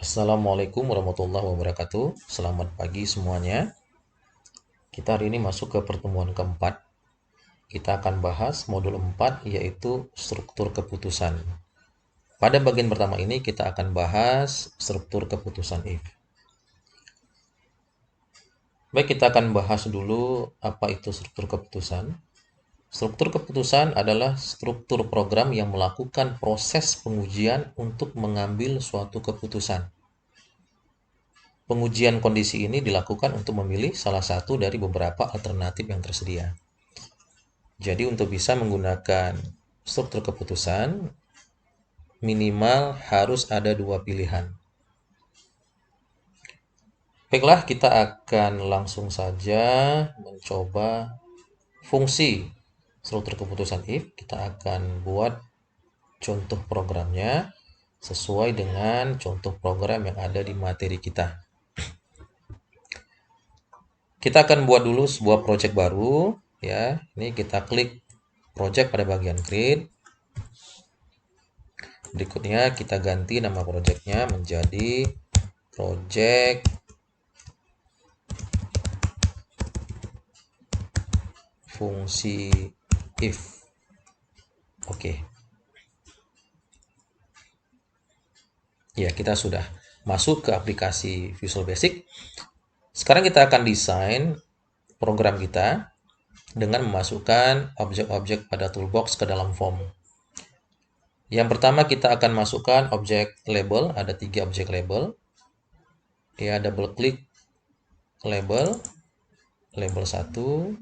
Assalamualaikum warahmatullahi wabarakatuh. Selamat pagi semuanya. Kita hari ini masuk ke pertemuan keempat. Kita akan bahas modul 4 yaitu struktur keputusan. Pada bagian pertama ini kita akan bahas struktur keputusan if. Baik, kita akan bahas dulu apa itu struktur keputusan. Struktur keputusan adalah struktur program yang melakukan proses pengujian untuk mengambil suatu keputusan. Pengujian kondisi ini dilakukan untuk memilih salah satu dari beberapa alternatif yang tersedia. Jadi untuk bisa menggunakan struktur keputusan, minimal harus ada dua pilihan. Baiklah, kita akan langsung saja mencoba fungsi struktur keputusan if. Kita akan buat contoh programnya sesuai dengan contoh program yang ada di materi kita. Kita akan buat dulu sebuah project baru, ya. Ini kita klik project pada bagian create. Berikutnya kita ganti nama projectnya menjadi project fungsi if. Oke. Ya, kita sudah masuk ke aplikasi Visual Basic. Sekarang kita akan desain program kita dengan memasukkan objek-objek pada toolbox ke dalam form. Yang pertama kita akan masukkan objek label, ada 3 objek label. Ya, double klik label, label 1,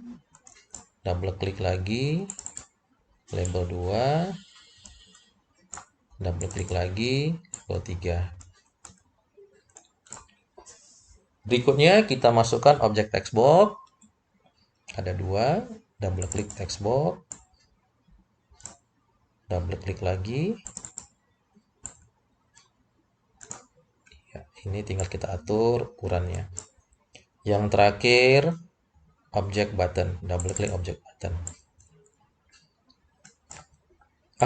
double klik lagi, label 2, double klik lagi, label 3. Berikutnya kita masukkan objek text box, ada 2, double klik text box, double klik lagi. Ya, ini tinggal kita atur ukurannya. Yang terakhir objek button, double klik objek button.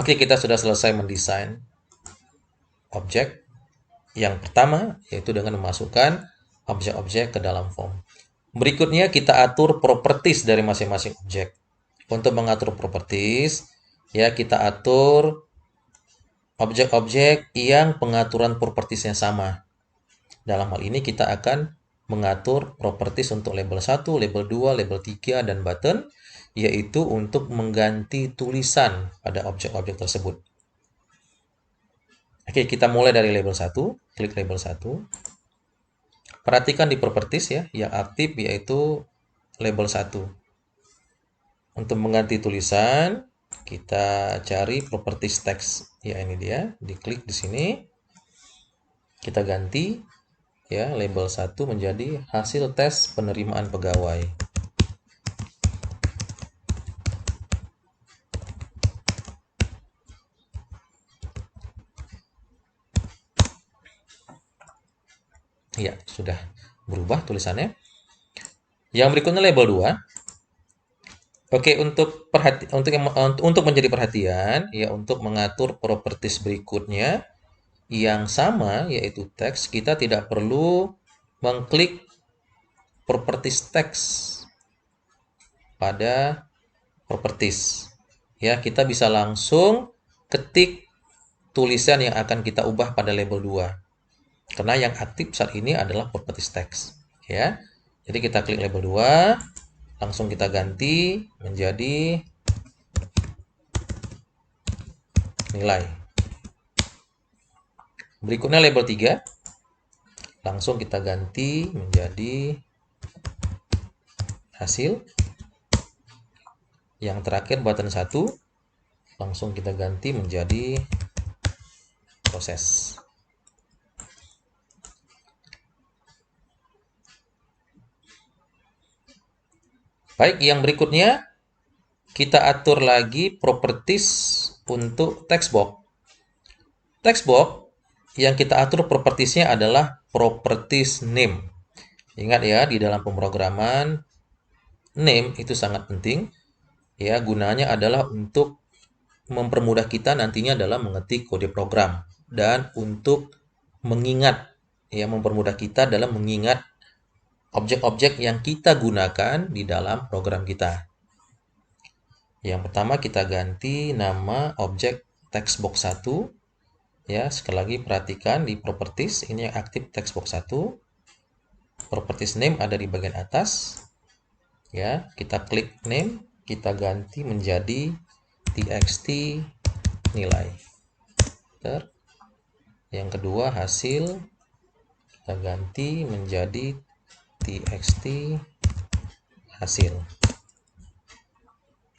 Oke, kita sudah selesai mendesain objek yang pertama, yaitu dengan memasukkan objek-objek ke dalam form. Berikutnya kita atur properties dari masing-masing objek. Untuk mengatur properties, ya kita atur objek-objek yang pengaturan propertiesnya sama. Dalam hal ini kita akan mengatur properties untuk label 1, label 2, label 3, dan button, yaitu untuk mengganti tulisan pada objek-objek tersebut. Oke, kita mulai dari label 1, klik label 1. Perhatikan di properties ya, yang aktif yaitu label 1. Untuk mengganti tulisan, kita cari properties text. Ya, ini dia, diklik di sini. Kita ganti ya label 1 menjadi hasil tes penerimaan pegawai. Ya, sudah berubah tulisannya. Yang berikutnya label 2. Oke, untuk menjadi perhatian ya, untuk mengatur properties berikutnya yang sama yaitu teks, kita tidak perlu mengklik properties teks pada properties. Ya, kita bisa langsung ketik tulisan yang akan kita ubah pada label 2. Karena yang aktif saat ini adalah properties text, ya. Jadi kita klik label 2, langsung kita ganti menjadi nilai. Berikutnya label 3, langsung kita ganti menjadi hasil. Yang terakhir button 1, langsung kita ganti menjadi proses. Baik, yang berikutnya kita atur lagi properties untuk text box. Text box yang kita atur propertiesnya adalah properties name. Ingat ya, di dalam pemrograman name itu sangat penting. Ya, gunanya adalah untuk mempermudah kita nantinya dalam mengetik kode program dan untuk mengingat ya, mempermudah kita dalam mengingat objek-objek yang kita gunakan di dalam program kita. Yang pertama kita ganti nama objek textbox 1. Ya, sekali lagi perhatikan di properties ini yang aktif textbox 1. Properties name ada di bagian atas. Ya, kita klik name, kita ganti menjadi txt nilai. Yang kedua hasil kita ganti menjadi txt hasil.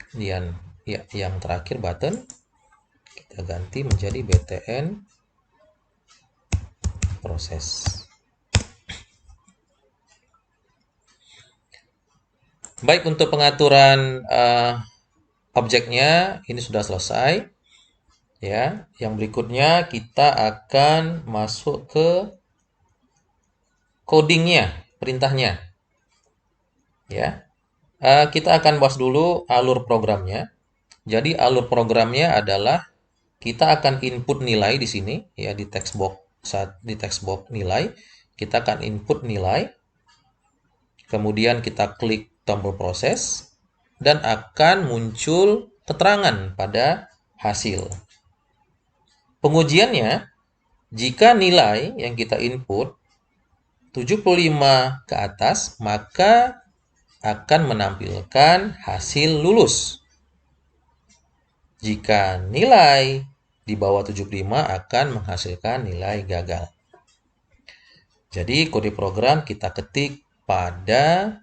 Kemudian ya, yang terakhir button kita ganti menjadi btn proses. Baik, untuk pengaturan objeknya ini sudah selesai. Ya, yang berikutnya kita akan masuk ke codingnya, perintahnya. Ya, kita akan bahas dulu alur programnya. Jadi alur programnya adalah kita akan input nilai di sini, ya, di textbox nilai kita akan input nilai, kemudian kita klik tombol proses dan akan muncul keterangan pada hasil. Pengujiannya, jika nilai yang kita input 75 ke atas, maka akan menampilkan hasil lulus. Jika nilai di bawah 75 akan menghasilkan nilai gagal. Jadi kode program kita ketik pada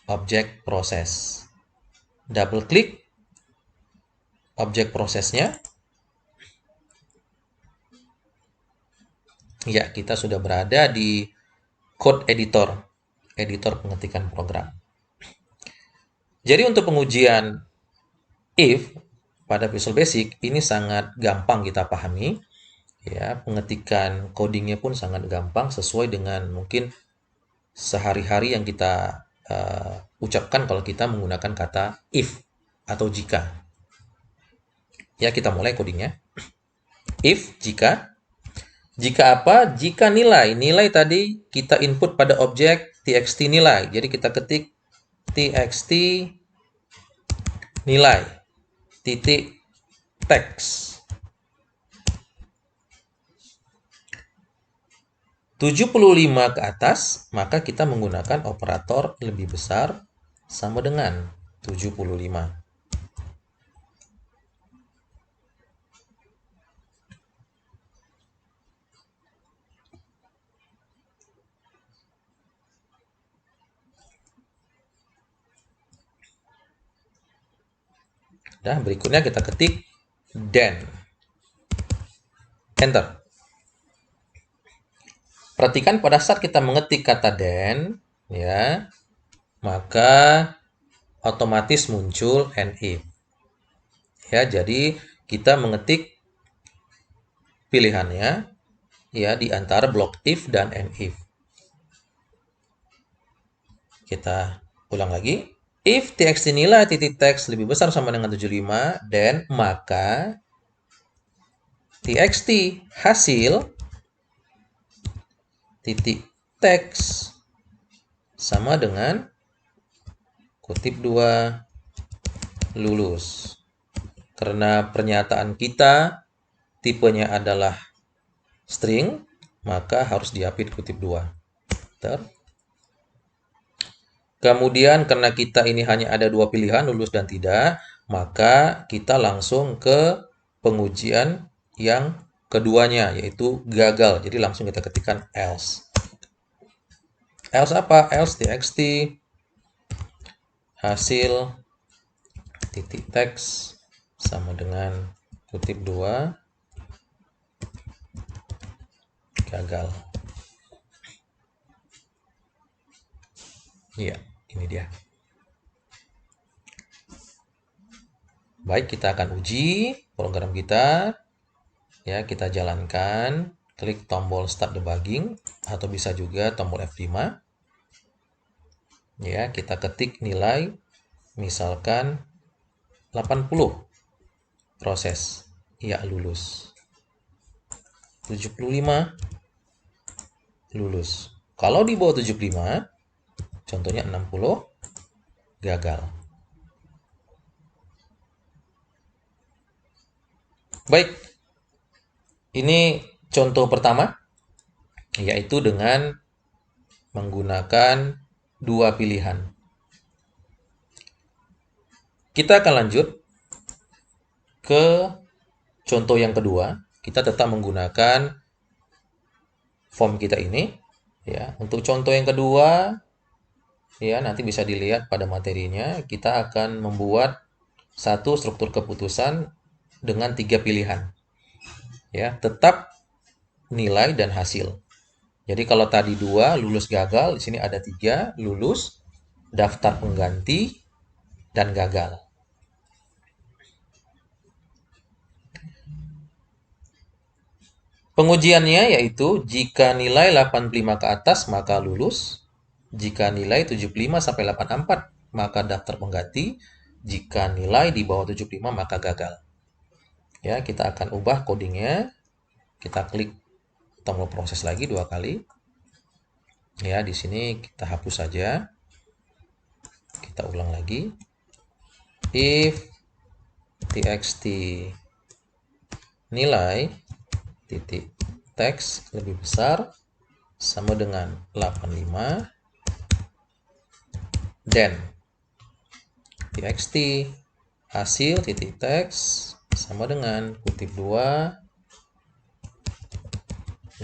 objek proses. Double klik objek prosesnya. Ya, kita sudah berada di code editor, editor pengetikan program. Jadi untuk pengujian if pada Visual Basic ini sangat gampang kita pahami. Ya, pengetikan codingnya pun sangat gampang sesuai dengan mungkin sehari-hari yang kita ucapkan kalau kita menggunakan kata if atau jika. Ya, kita mulai codingnya. If, jika. Jika apa? Jika nilai tadi kita input pada objek txt nilai. Jadi kita ketik txt nilai titik text 75 ke atas, maka kita menggunakan operator lebih besar sama dengan 75. Dan berikutnya kita ketik then. Enter. Perhatikan pada saat kita mengetik kata then, ya, maka otomatis muncul and if. Ya, jadi kita mengetik pilihannya ya di antara blok if dan and if. Kita ulang lagi. If txt nilai titik text lebih besar sama dengan 75, then maka txt hasil titik text sama dengan kutip 2 lulus. Karena pernyataan kita tipenya adalah string, maka harus diapit kutip 2. Kemudian karena kita ini hanya ada 2 pilihan, lulus dan tidak, maka kita langsung ke pengujian yang keduanya, yaitu gagal. Jadi langsung kita ketikkan else. Else apa? Else txt hasil titik text sama dengan kutip 2 gagal. Iya, ini dia. Baik, kita akan uji program kita. Ya, kita jalankan. Klik tombol start debugging atau bisa juga tombol F5. Ya, kita ketik nilai misalkan 80. Proses. Ya, lulus. 75. lulus. Kalau di bawah 75, contohnya 60, gagal. Baik, ini contoh pertama, yaitu dengan menggunakan dua pilihan. Kita akan lanjut ke contoh yang kedua. Kita tetap menggunakan form kita ini. Ya, untuk contoh yang kedua, ya nanti bisa dilihat pada materinya. Kita akan membuat satu struktur keputusan dengan 3 pilihan. Ya, tetap nilai dan hasil. Jadi kalau tadi 2 lulus gagal, di sini ada 3 lulus, daftar pengganti, dan gagal. Pengujiannya yaitu jika nilai 85 ke atas maka lulus, jika nilai 75 sampai 84 maka daftar pengganti, jika nilai di bawah 75 maka gagal. Ya, kita akan ubah codingnya. Kita klik tombol proses lagi 2 kali. Ya, di sini kita hapus saja. Kita ulang lagi. If txt nilai titik teks lebih besar sama dengan 85, then txt hasil titik teks sama dengan kutip 2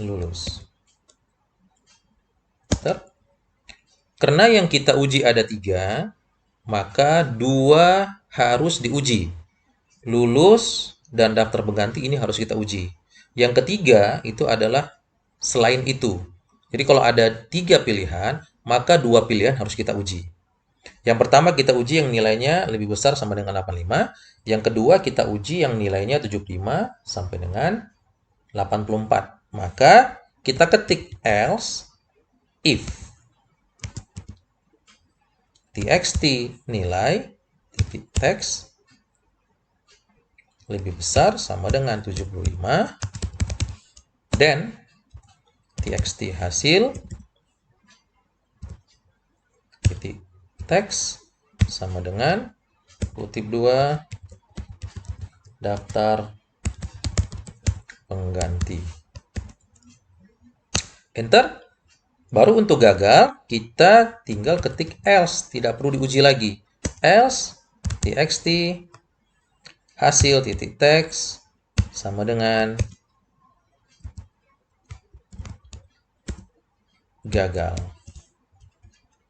lulus. Karena yang kita uji ada 3, maka 2 harus diuji. Lulus dan daftar pengganti ini harus kita uji. Yang ketiga itu adalah selain itu. Jadi kalau ada 3 pilihan, maka 2 pilihan harus kita uji. Yang pertama kita uji yang nilainya lebih besar sama dengan 85. Yang kedua kita uji yang nilainya 75 sampai dengan 84. Maka kita ketik else if txt nilai titik teks lebih besar sama dengan 75, then txt hasil titik teks sama dengan kutip 2 daftar pengganti. Enter. Baru untuk gagal, kita tinggal ketik else, tidak perlu diuji lagi. Else txt hasil titik teks sama dengan gagal.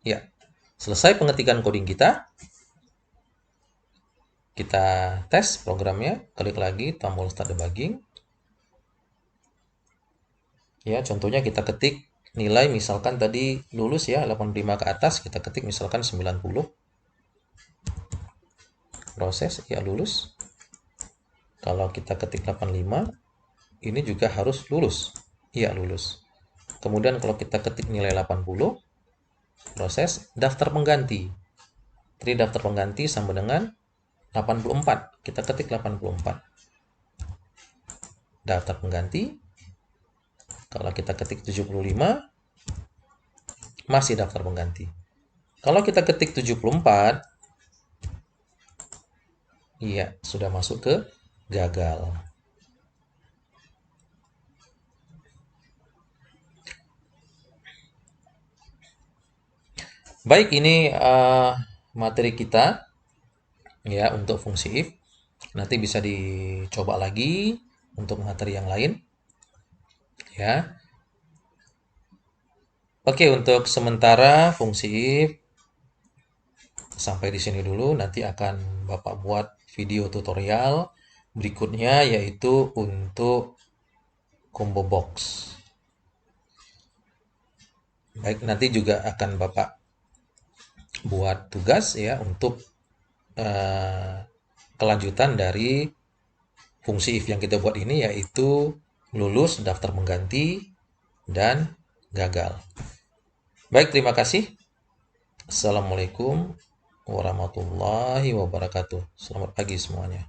Ya, selesai pengetikan coding kita. Kita tes programnya, klik lagi tombol start debugging. Ya, contohnya kita ketik nilai misalkan tadi lulus ya 85 ke atas, kita ketik misalkan 90. Proses ya lulus. Kalau kita ketik 85, ini juga harus lulus. Iya lulus. Kemudian kalau kita ketik nilai 80, proses daftar pengganti. Jadi daftar pengganti sama dengan 84. Kita ketik 84. Daftar pengganti. Kalau kita ketik 75, masih daftar pengganti. Kalau kita ketik 74, iya, sudah masuk ke gagal. Baik, ini materi kita ya untuk fungsi if. Nanti bisa dicoba lagi untuk materi yang lain. Ya. Oke, untuk sementara fungsi if sampai di sini dulu. Nanti akan Bapak buat video tutorial berikutnya yaitu untuk combo box. Baik, nanti juga akan Bapak buat tugas ya untuk kelanjutan dari fungsi if yang kita buat ini yaitu lulus, daftar pengganti, dan gagal. Baik, terima kasih. Assalamualaikum warahmatullahi wabarakatuh. Selamat pagi semuanya.